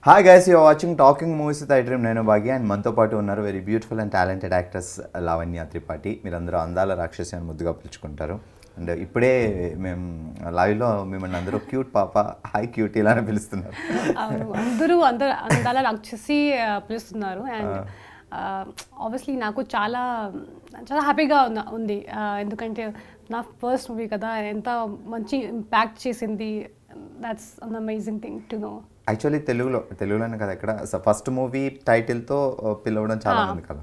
Hi guys, you're watching talking movies with iDream. నేను Bhagya and మనతో పాటు ఉన్నారు very beautiful and talented actress Lavanya Tripathi. మీరందరూ అందాల రాక్షసి అని ముద్దుగా పిలుచుకుంటారు. అండ్ ఇప్పుడే మేము లైవ్లో మిమ్మల్ని అందరూ క్యూట్ పాప, హాయ్ క్యూట్ ఇలా పిలుస్తున్నారు. అందరూ అందాల రాక్షసి పిలుస్తున్నారు. అండ్ ఆబ్వియస్లీ నాకు చాలా చాలా హ్యాపీగా ఉంది. ఎందుకంటే నా ఫస్ట్ మూవీ కదా, ఎంత మంచి ఇంపాక్ట్ చేసింది. That's an amazing thing to know. Actually తెలుగులోనే కదా, ఇక్కడ ఫస్ట్ మూవీ టైటిల్తో పిలవడం చాలా మంది కదా.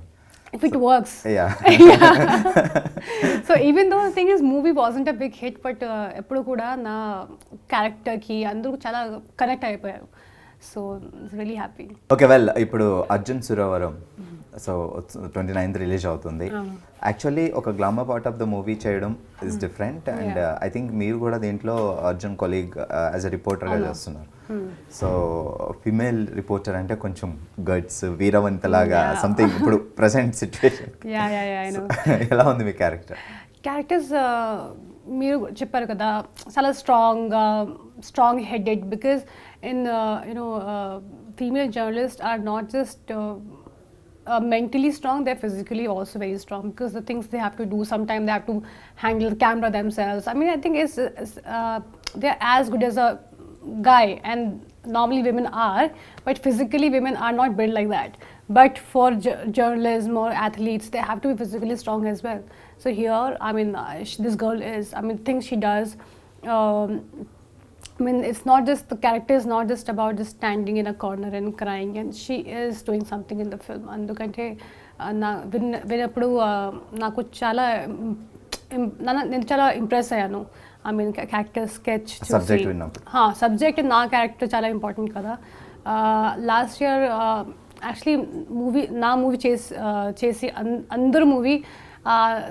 If it works. Yeah. So even though the thing is movie wasn't a big hit, but ఎప్పుడు కూడా నా క్యారెక్టర్కి అందరూ చాలా కనెక్ట్ అయిపోయారు. So it's really happy. Okay, well ఇప్పుడు Arjun Suravaram so 29th release అవుతుంది. యాక్చువల్లీ ఒక glamour part of the movie చేయడం is different. And I think మీరు కూడా దీంట్లో అర్జున్ కొలీగ్ యాజ్ అ రిపోర్టర్గా చేస్తున్నారు. సో ఫిమేల్ రిపోర్టర్ అంటే కొంచెం గట్స్, వీరవంతలాగా సంథింగ్ ఇప్పుడు ప్రెసెంట్ సిచ్యువేషన్ ఎలా ఉంది మీ క్యారెక్టర్స్? మీరు చెప్పారు కదా, చాలా strong headed. Because in female journalist are not just mentally strong, they're physically also very strong, because the things they have to do, sometimes they have to handle the camera themselves. I mean, I think they're as good as a guy, and normally women are, but physically women are not built like that. But for journalism or athletes, they have to be physically strong as well. So here, I mean, this girl is, I mean, things she does, I mean, it's not just, the character is not just about just standing in a corner and crying, and she is doing something in the film. Andukante విన్నప్పుడు నాకు నేను చాలా impress అయ్యాను. I mean character sketch subject నా character చాలా important కదా. Last year actually నా movie చేసి అందరూ మూవీ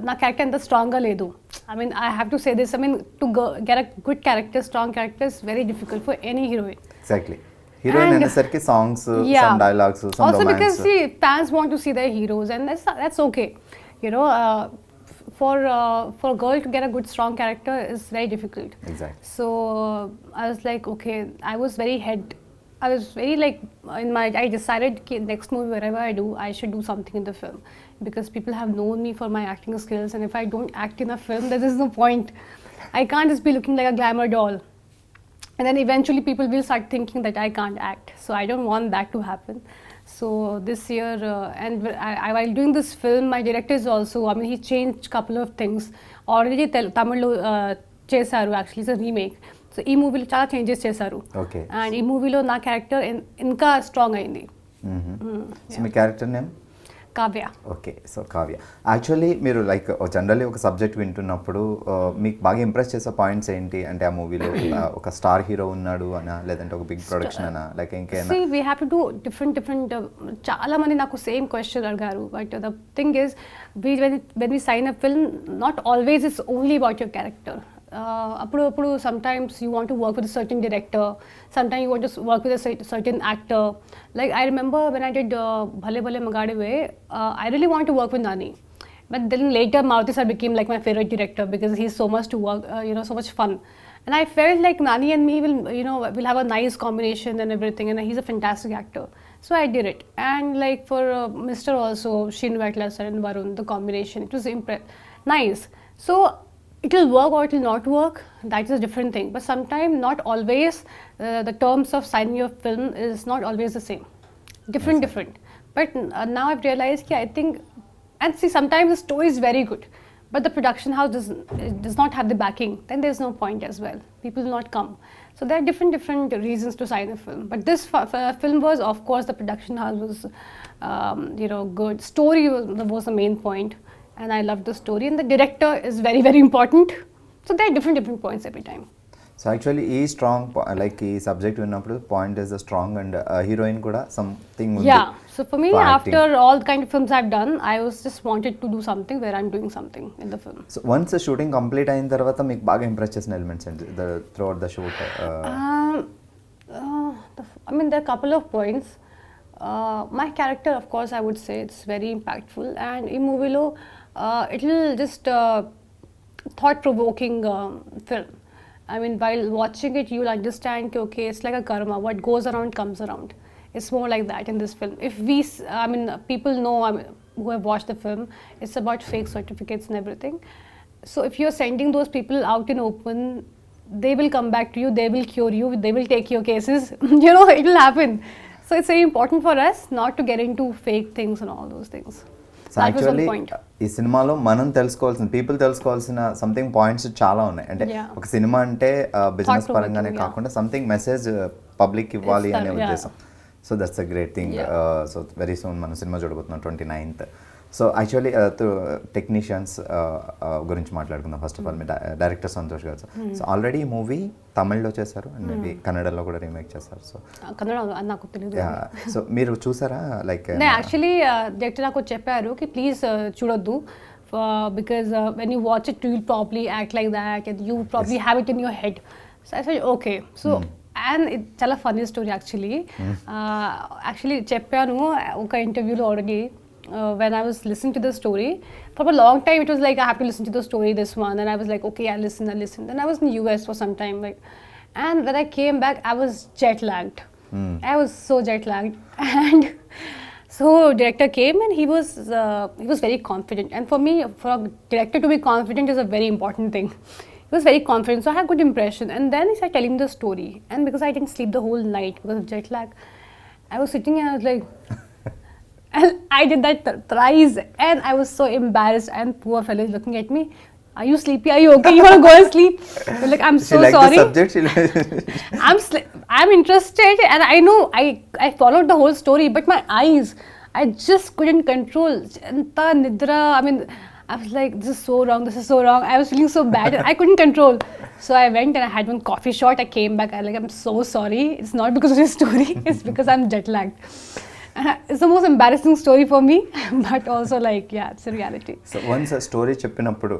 నా క్యారెక్టర్ ఎంత స్ట్రాంగ్గా లేదు. I mean, I have to say this. I mean, to get a good character, strong character is very difficult for any heroine. Exactly. Heroine and sarki songs, some dialogues, some also romance. Because see, fans want to see their heroes, and that's okay. You know, for a girl to get a good strong character is very difficult. Exactly. So I was like, okay, I was very like I decided next movie wherever I do, I should do something in the film, because people have known me for my acting skills, and if I don't act in a film, there is no point. I can't just be looking like a glamour doll, and then eventually people will start thinking that I can't act. So I don't want that to happen. So this year, and while doing this film, my director is also, I mean, he changed couple of things. Already Tamil lo chesaru, actually it's a remake. So ఈ మూవీలో చాలా changes చేశారు. And ఈ మూవీలో నా character ఇంకా strong అయింది. మీ character name Kavya. Okay, so Kavya. Actually మీరు లైక్ జనరల్లీ ఒక సబ్జెక్ట్ వింటున్నప్పుడు మీకు బాగా ఇంప్రెస్ చేసే పాయింట్స్ ఏంటి? అంటే ఆ మూవీలో ఒక స్టార్ హీరో ఉన్నాడు అనా, లేదంటే ఒక బిగ్ ప్రొడక్షన్ అనా, లైక్ ఇంకేనా? We have to do different చాలా మంది నాకు సేమ్ క్వశ్చన్ అడిగారు. But the thing is, when we sign a film, not always it's only about your character. అప్పుడు sometimes you want to work with a certain director, sometimes you want to work with a certain actor. Like I remember when I did Bhale Bhale Magade Ve, I really wanted to work with Nani, but then later Maruti sir became like my favorite director, because he's so much to work, so much fun, and I felt like Nani and me will have a nice combination and everything, and he's a fantastic actor. So I did it. And like for Mr. also, Shin Vaitla sir and Varun, the combination, it was nice. So it will work or it will not work, that is a different thing. But sometimes, not always, the terms of signing your film is not always the same. Different. But now I've realized, I think, and see, sometimes the story is very good, but the production house does not have the backing, then there's no point as well. People will not come. So there are different reasons to sign a film. But this film was, of course, the production house was, good. Story was the main point. And I love the story, and the director is very, very important. So there are different points every time. So actually, like ఈ subject విన్నప్పుడు point is strong and heroine కూడా something ఉంది. Yeah. So for me, after all the kind of films I've done, I was just wanted to do something where I'm doing something in the film. So once shooting complete అయిన తర్వాత మీకు బాగా impress చేసిన elements ఏంటి throughout the shoot? I mean, there are a couple of points. My character, of course, I would say it's very impactful, and in movie lo it will just thought-provoking film. I mean, while watching it, you'll understand, okay, it's like a karma. What goes around comes around. It's more like that in this film. If I mean, people know, I mean, who have watched the film, it's about fake certificates and everything. So if you're sending those people out in open, they will come back to you, they will cure you, they will take your cases. You know, it will happen. So it's very important for us not to get into fake things and all those things. So actually ఈ సినిమాలో మనం people తెలుసుకోవాల్సిన something points చాలా ఉన్నాయి. అంటే ఒక cinema అంటే business పరంగానే కాకుండా సంథింగ్ మెసేజ్ పబ్లిక్ ఇవ్వాలి అనే ఉద్దేశం. So that's a great thing. So very soon మనం సినిమా చూడబోతున్నాం 29th. సో యాక్చువల్లీ టెక్నీషియన్స్ గురించి మాట్లాడుకుందాం. ఫస్ట్ ఆఫ్ ఆల్ మీ director Santosh garu. So already ఈ మూవీ తమిళ్లో చేశారు అండ్ మేబీ కన్నడలో కూడా రీమేక్ చేశారు. సో కన్నడ నాకు తెలియదు. సో మీరు చూసారా? లైక్ యాక్చువల్లీ డైరెక్టర్ నాకు చెప్పారు కి ప్లీజ్ చూడొద్దు, because when you watch it you will probably act like that and you probably have it in your head. So I said okay. So and ఇది చాలా ఫన్నీ స్టోరీ యాక్చువల్లీ చెప్పాను ఒక ఇంటర్వ్యూలో already. When I was listening to the story, for a long time it was like I have to listen to the story, this one, and I was like, okay, I listen. Then I was in the US for some time, like, and when I came back, I was jet lagged. I was so jet lagged, and so director came and he was very confident. And for me, for a director to be confident is a very important thing. He was very confident, so I had good impression. And then he started telling me the story, and because I didn't sleep the whole night because of jet lag, I was sitting and I was like. And I did that thrice, and I was so embarrassed. And poor fellow is looking at me. Are you sleepy? Are you okay? You want to go and sleep? I'm like, I'm so sorry. The subject. I'm interested, and I know I followed the whole story, but my eyes, I just couldn't control. Anta nidra. I mean, I was like, this is so wrong. This is so wrong. I was feeling so bad, and I couldn't control. So I went and I had one coffee shot. I came back. I'm so sorry. It's not because of this story. It's because I'm jet lagged. It's the most embarrassing story for me, but also like, yeah, it's a reality. So once a story చెప్పినప్పుడు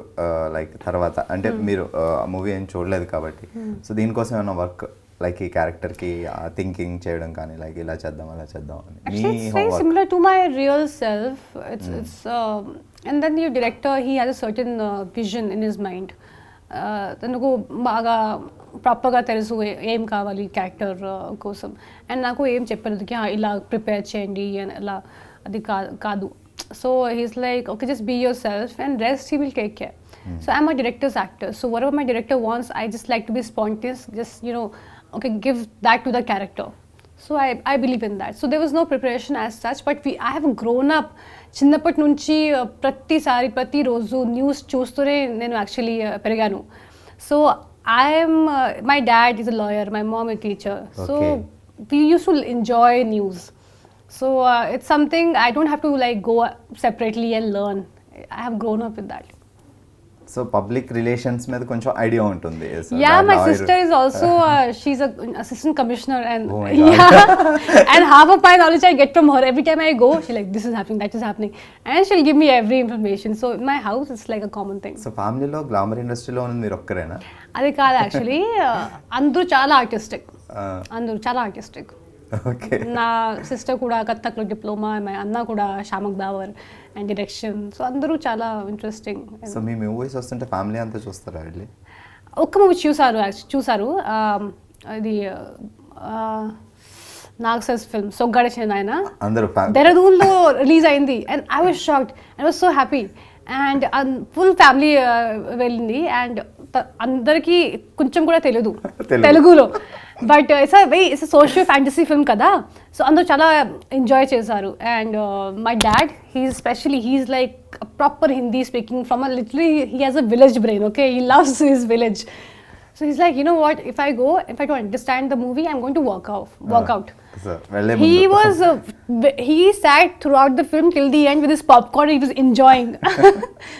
like తర్వాత అంటే మీరు movie ఏం చూడలేదు కాబట్టి, so దీనికోసం ఏమైనా work like ఈ క్యారెక్టర్కి థింకింగ్ చేయడం కానీ లైక్ ఇలా చేద్దాం అలా చేద్దాం అని? Actually, it's very similar to my real self. It's and then your director, he has a certain vision in his mind. తనకు బాగా ప్రాపర్గా తెలుసు ఏం కావాలి క్యారెక్టర్ కోసం. అండ్ నాకు ఏం చెప్పలేదు ఇలా ప్రిపేర్ చేయండి అని అలా, అది కాదు. So he's like okay, just be yourself and rest he will take care. So I'm a director's actor, so whatever my director wants, I just like to be spontaneous, just okay, give that to the character. So I believe in that. So there was no preparation as such, but I have grown up. చిన్నప్పటి నుంచి ప్రతిరోజు news చూస్తూనే నేను actually పెరిగాను. So my dad is a lawyer, my mom is a teacher. Okay. So we used to enjoy news. So it's something I don't have to like go separately and learn. I have grown up with that. So public relations మీద కొంచెం idea ఉంటుంది. Yeah, my sister is also she's a assistant commissioner, and yeah, and half of my knowledge I get from her. Every time I go, she like, this is happening, that is happening, and she'll give me every information. So in my house it's like a common thing. So ఫ్యామిలీలో glamour ఇండస్ట్రీలో ఉన్నది మీరు ఒక్కరేనా? అది కాదు actually, అందరూ చాలా artistic. Okay. నా sister కూడా కథక్లో డిప్లొమా, మా అన్న కూడా శామక్ దావర్ అండ్ డైరెక్షన్. సో అందరూ చాలా ఇంట్రెస్టింగ్. సో మీ మూవీస్ వస్తుంటే ఫ్యామిలీ అంతా చూస్తారా వెళ్ళి? ఒక్క మూవీ చూసారు అది నాగసస్ ఫిల్మ్ సొగ్గాడే ఆయన దెహ్రాదూన్లో రిలీజ్ అయింది. And I was shocked, I was so happy. And full family వెళ్ళింది, అండ్ అందరికీ కొంచెం కూడా తెలియదు తెలుగులో, but it's socio fantasy film కదా. సో అందరూ చాలా ఎంజాయ్ చేశారు. And my dad, he's like proper Hindi speaking from literally he has a village brain. Okay, he loves his village. So he's like, you know what, if I don't understand the movie, I'm going to walk out. So, he sat throughout the film till the end with his popcorn. He was enjoying.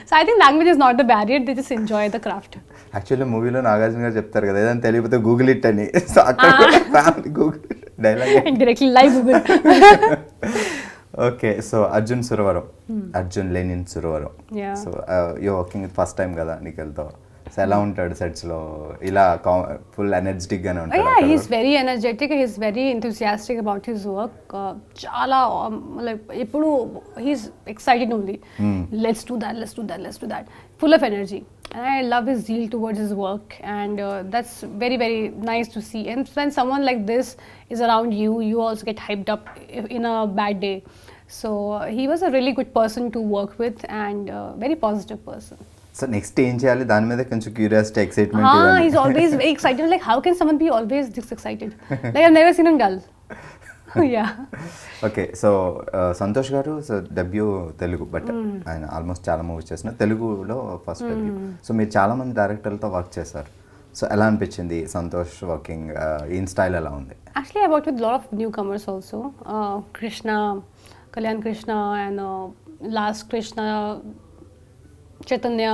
So I think language is not the barrier, they just enjoy the craft. Actually మూవీలో నాగార్జున గారు చెప్తారు కదా, ఏదైనా తెలియకపోతే Google it అని. So అక్కడ family Google dialogue directly live Google. Okay. So Arjun Lenin Suravaram. So you working with first time కదా నిఖిల్తో. సో ఎలా ఉంటాడు సెట్స్ లో? ఇలా ఫుల్ ఎనర్జెటిక్ గానే ఉంటాడు? Yeah, he's very energetic, he's very enthusiastic about his work. చాలా like ఎప్పుడు he's excited only. Let's do that, full of energy. And I love his zeal towards his work, and that's very, very nice to see. And when someone like this is around you, you also get hyped up in a bad day. So he was a really good person to work with, and very positive person. So next ఏం చేయాలి దాని మీద కొంచెం curiosity excitement He's always very excited. Like, how can someone be always this excited? Like, I've never seen him dull. Yeah. Okay so Santosh garu so debut Telugu but ఆయన almost చాలా movies చేసిన తెలుగులో first debut. So మీరు చాలా మంది డైరెక్టర్లతో work చేశారు. So ఎలా అనిపించింది సంతోష్ వర్కింగ్ ఈయన స్టైల్ ఎలా ఉంది? Actually, I worked with a lot of newcomers also. Krishna, Kalyan Krishna, and last Krishna, Chaitanya,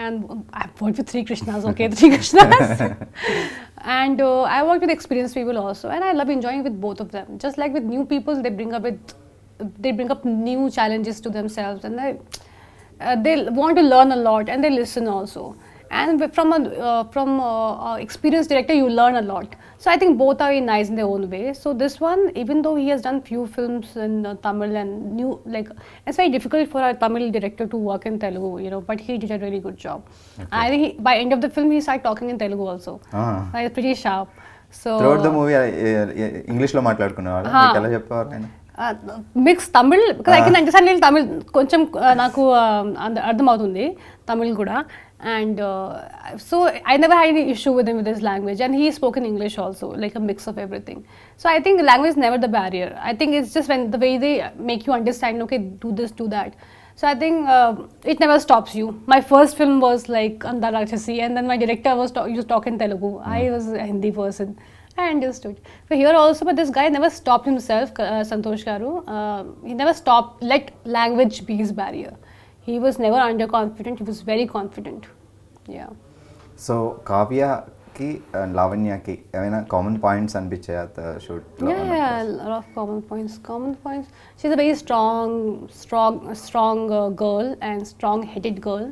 and I've worked with 3 Krishnas, okay, 3 Krishnas. And I worked with experienced people also, and I love enjoying with both of them. Just like with new people, they bring up new challenges to themselves, and they want to learn a lot, and they listen also. And from a experienced director, you learn a lot. So I think both are very nice in their own way. So this one, even though he has done few films in Tamil and new, like, it's very difficult for a Tamil director to work in Telugu, you know, but he did a really good job. Okay. I think by end of the film, he started talking in Telugu also. He's pretty sharp. So throughout the movie, English lo మాట్లాడుకునేవారు. మీకు ఎలా చెప్పేవారు ఆయన? Mix Tamil, because I can understand Tamil కొంచెం నాకు అర్థమవుతుంది తమిళ్ కూడా. And so I never had any issue with him with his language, and he spoke in English also, like a mix of everything. So I think language is never the barrier. I think it's just when the way they make you understand, okay, do this, do that. So I think it never stops you. My first film was like Anda Rakshasi, and then my director used to talk in Telugu. I was a Hindi person. I understood. So here also, but this guy never stopped himself, Santosh Garu. He never stopped, let language be his barrier. He was never underconfident. He was very confident. Yeah. So కావ్యకి and లావణ్యకి ఏమైనా common points అనిపించాయా షూట్లో? Yeah, a lot of common points. She's a very strong girl and strong-headed girl.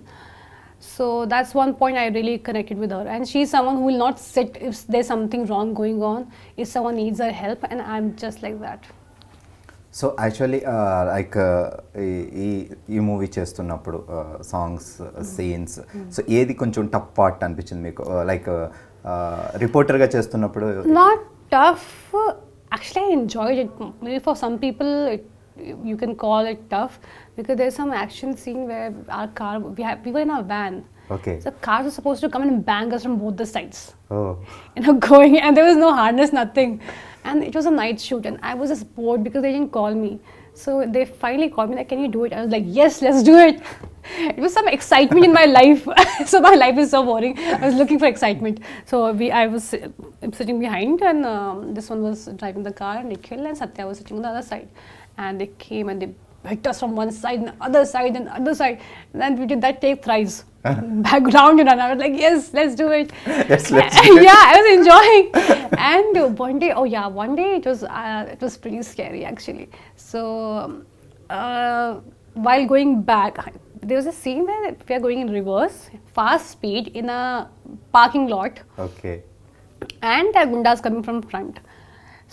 So that's one point I really connected with her. And she's someone who will not sit if there's something wrong going on, if someone needs her help, and I'm just like that. So actually like ఈ movie చేస్తున్నప్పుడు songs scenes so ఏది కొంచెం tough part అనిపించింది మీకు? Like రిపోర్టర్గా చేస్తున్నప్పుడు not tough, actually I enjoyed it. Maybe for some people you can call it tough, because there's some action scene where our car, we were in a van. Okay. So cars were supposed to come and bang us from both the sides. Oh. You know, going, and there was no harness, nothing. And it was a night shoot, and I was just bored because they didn't call me. So they finally called me, like, can you do it? I was like, yes, let's do it. It was some excitement in my life. So my life is so boring. I was looking for excitement. So I was sitting behind, and this one was driving the car, Nikhil, and Satya was sitting on the other side. And they came and they hit us from one side and other side and other side. And then we did that take thrice. Background, and I was like, yes, let's do it. Yes, let's do it. Yeah, I was enjoying. And one day it was pretty scary actually. So while going back, there was a scene where we are going in reverse, fast speed in a parking lot. Okay. And there are gundas coming from front.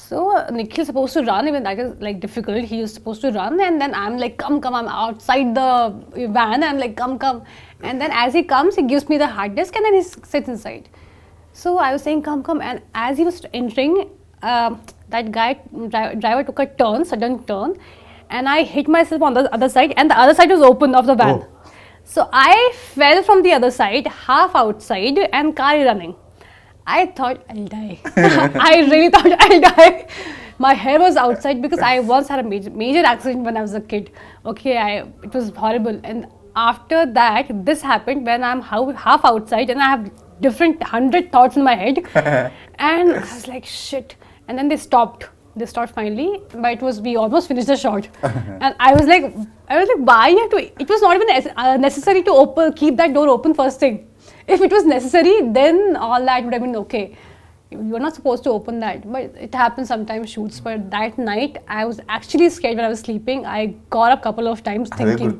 So Nikhil is supposed to run, even that is like difficult. He is supposed to run, and then I'm like, come, I'm outside the van. I'm like, come. And then as he comes, he gives me the hard disk, and then he sits inside. So I was saying, come. And as he was entering, that guy, driver took a sudden turn, and I hit myself on the other side, and the other side was open of the van. Oh. So I fell from the other side, half outside, and car running. I thought I'll die. I really thought I'll die. My hair was outside because I once had a major accident when I was a kid. Okay, it was horrible. And after that, this happened when I'm half outside and I have different 100 thoughts in my head. And I was like, shit. And then they stopped. They stopped finally, but we almost finished the shot. And I was like, why you have to? It was not even necessary to keep that door open first thing. If it was necessary, then all that would have been okay. You are not supposed to open that, but it happens sometimes shoots. But that night, I was actually scared when I was sleeping. I got up a couple of times thinking.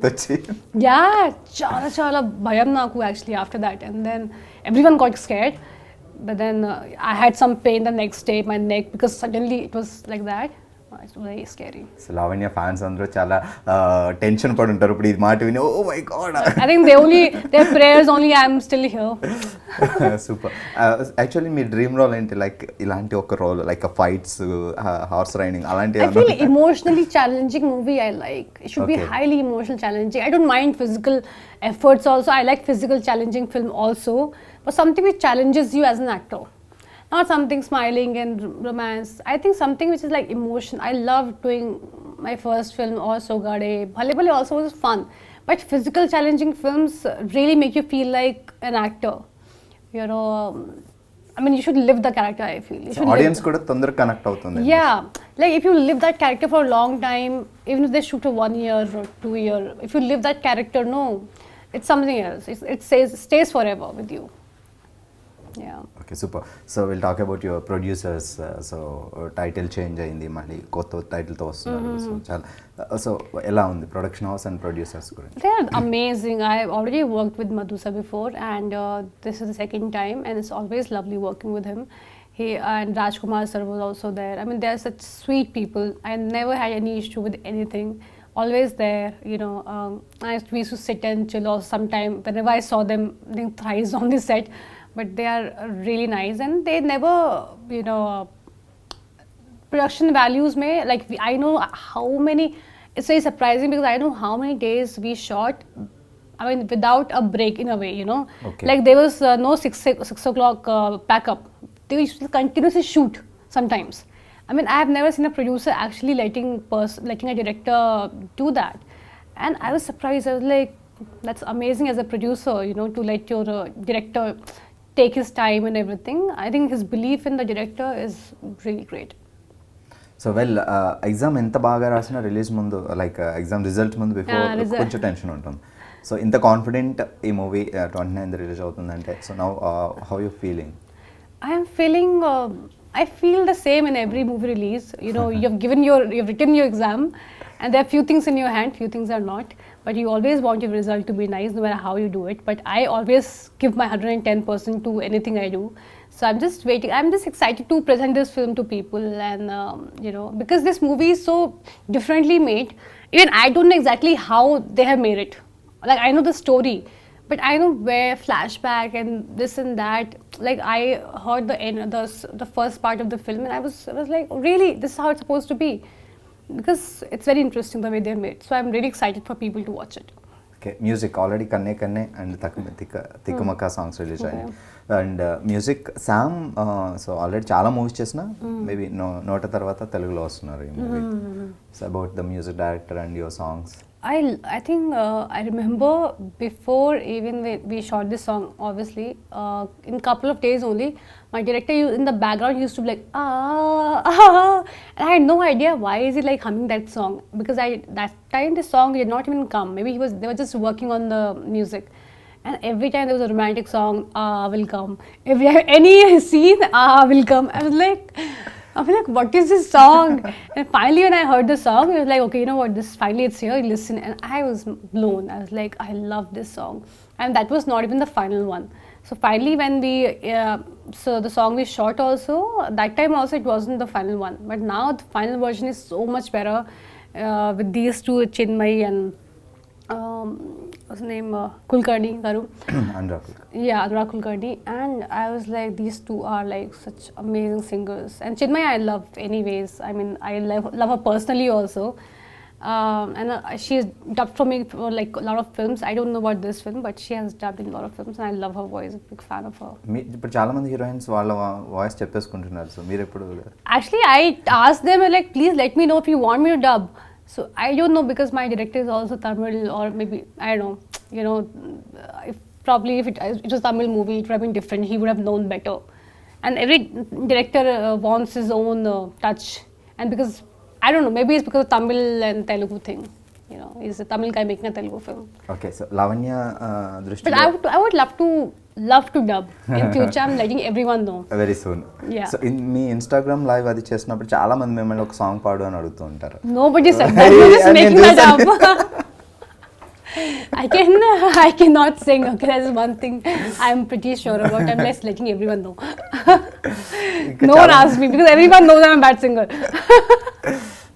Yeah, chala bhayam naku actually after that. And then everyone got scared. But then I had some pain the next day, my neck, because suddenly it was like that. it's very scary. So Lavanya fans అందరూ చాలా tension పడి ఉంటారు ఇప్పుడు ఇది మాట విని. Oh my god. I think their prayers only I'm still here. Super. Actually మీ dream role ఏంటి? లైక్ ఇలాంటి ఒక role like fights, horse riding అలాంటి I feel emotionally challenging movie I like. It should be highly emotional challenging. I don't mind physical efforts also. I like physical challenging film also. But something which challenges you as an actor. Not something smiling and romance. I think something which is like emotion. I love doing my first film or Sogade. Bhale Bhale also was fun. But physical challenging films really make you feel like an actor. You know, I mean, you should live the character, I feel. Audience kuda tondara connect avutundi. Yeah. Like if you live that character for a long time, even if they shoot for 1 year or 2 year, if you live that character, no, it's something else. It stays forever with you. Yeah. Okay, super. So we'll talk about your producers. So title change అయింది, మళ్ళీ కొత్త టైటిల్తో వస్తున్నారు. So చాలా so ఎలా ఉంది production house and producers గురించి? They are amazing. I have already worked with Madhu sir before, and this is the second time, and it's always lovely working with him. He and Rajkumar sir was also there. I mean, they are such sweet people. I never had any issue with anything. Always there, you know. We used to sit and chill, or sometime whenever I saw them, I think thrice on the set. But they are really nice, and they never, you know, production values may like I know how many. It's very surprising because I know how many days we shot. I mean, without a break in a way, you know. Okay. Like there was no 6 o'clock pack up. They used to continuously shoot sometimes. I mean, I have never seen a producer actually letting a director do that, and I was surprised. I was like, that's amazing as a producer, you know, to let your director take his time and everything. I think his belief in the director is really great. So well exam ఎంత బాగా రాసినా release ముందు like exam result ముందు before కొంచెం tension ఉంటుంది. So ఇంత confident ఈ movie 29th release అవుతుందంటే, so now how you feeling? I feel the same in every movie release. You know, you've written your exam, and there are few things in your hand, few things are not. But you always want your result to be nice, no matter how you do it. But I always give my 110% to anything I do. So I'm just waiting. I'm just excited to present this film to people, and you know, because this movie is so differently made. Even I don't know exactly how they have made it. Like I know the story, but I know where flashback and this and that. Like I heard the end, the first part of the film, and I was like, really, this is how it's supposed to be. Because it's very interesting the way they're made. So I'm really excited for people to watch it. Okay, music already Kanne Kanne and Tikkumaka songs release ayyayi. And music Sam so already చాలా movies చేసిన maybe నోట తర్వాత తెలుగులో వస్తున్నారు ఈ movie. So about the music director and your songs. I think I remember before even we shot this song, obviously in couple of days only, my director in the background used to be like and I had no idea why is he like humming that song, because that time the song did not even come. Maybe they were just working on the music, and every time there was a romantic song, will come. Any scene, will come. I was like, what is this song? And finally when I heard the song, I was like, okay, you know what, finally it's here, listen. And I was blown. I was like, I love this song. And that was not even the final one. So finally when so the song we shot also, that time also it wasn't the final one. But now the final version is so much better with these two, Chinmay and what's his name, Kulkarni garu. Anurag Kulkarni. And I was like, these two are like such amazing singers. And Chinmay I love anyways. I mean, I love her personally also. And she's dubbed for me for like a lot of films. I don't know about this film, but she has dubbed in a lot of films, and I love her voice. I'm a big fan of her. ఇప్పుడు చాలా మంది heroines వాళ్ళ voice చెప్పేసుకుంటున్నారు. So మీరు ఎప్పుడు? Actually, I asked them like, please let me know if you want me to dub. So I don't know, because my director is also Tamil, or maybe I don't know. You know, if it was a Tamil movie, it would have been different. He would have known better. And every director wants his own touch. And because I don't know, maybe it's because of Tamil and Telugu thing. You know, he's a Tamil guy making a Telugu film. Okay, so Lavanya Drishti. But I would love to dub. In future, I'm letting everyone know. Very soon. Yeah. So in me Instagram live అది చేసినప్పుడు చాలా మంది మిమ్మల్ని ఒక song పాడు అని అడుగుతూ ఉంటారు. Nobody said that. You're just making that up. I cannot sing. Okay, that's one thing I'm pretty sure about. I'm just letting everyone know. No one asked me, because everyone knows I'm a bad singer.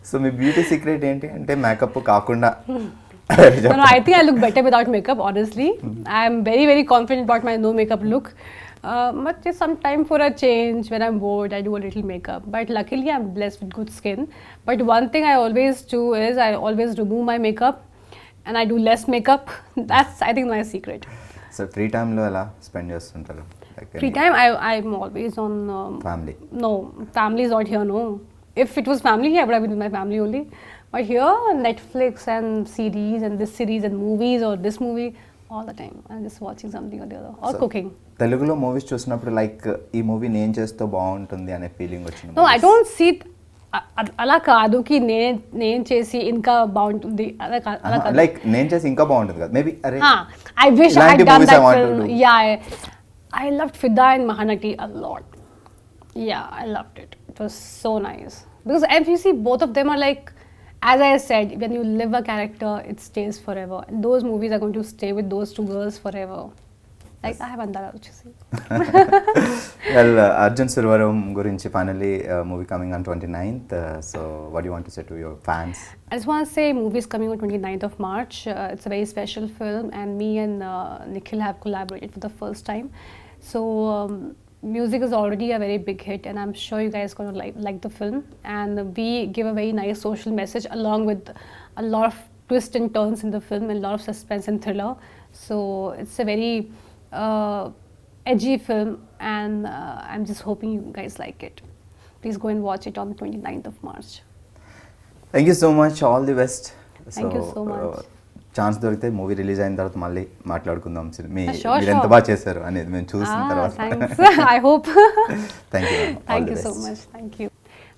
So me beauty secret ఏంటి అంటే makeup కాకుండా No, I think I look better without makeup, honestly. I am very, very confident about my no makeup look. But just some time for a change. When I'm bored, I do a little makeup. But luckily, I'm blessed with good skin. But one thing I always do is I always remove my makeup and I do less makeup. That's, I think, my secret. So free టైంలో ఎలా spend చేస్తుంటారు Free time, I'm always on. Family No, family is not here, no. If it was family, I would have been with my family only. But here, Netflix and series and this series and movies or this movie, all the time. I'm just watching something or the other. Or cooking. తెలుగులో movies చూసినప్పుడు like ఈ movie నేను చేస్తే బాగుంటుంది అనే feeling వచ్చింది No, I don't see అలా కాదు కి నేను చేసి ఇంకా బాగుంటుంది అలా కాదు. లైక్ నేను చేసి ఇంకా బాగుంటుంది కదా మేబీ అరే I wish I had ఇలాంటి done movies I that want to film. do. Yeah, I loved Fida and Mahanati a lot. Yeah, I loved it. It was so nice. Because if you see, both of them are like, as I said, when you live a character, it stays forever. And those movies are going to stay with those two girls forever. Like, I have Andara Ruchisi. Well Arjun Suravaram గురించి finally movie coming on 29th so what you want to say to your fans I just want to say, movie is coming on 29th of March. It's a very special film, and me and Nikhil have collaborated for the first time. So, music is already a very big hit, and I'm sure you guys are going to like the film. And we give a very nice social message along with a lot of twists and turns in the film and a lot of suspense and thriller. So, it's a very edgy film, and I'm just hoping you guys like it. Please go and watch it on the 29th of March. Thank you so much all the best Thank you so much. Chance దొరికితే movie release అయిన తర్వాత మళ్ళీ మాట్లాడుకుందాం Sure, మీరు ఎంత బాగా చేశారు అనేది మేము చూసిన తర్వాత Thanks. I hope. Thank you Thank you so much. Thank you.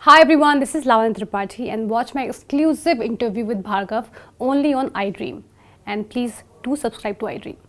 Hi everyone, this is Lavanya Tripati, and watch my exclusive interview with Bhargav only on iDream. And please do subscribe to iDream.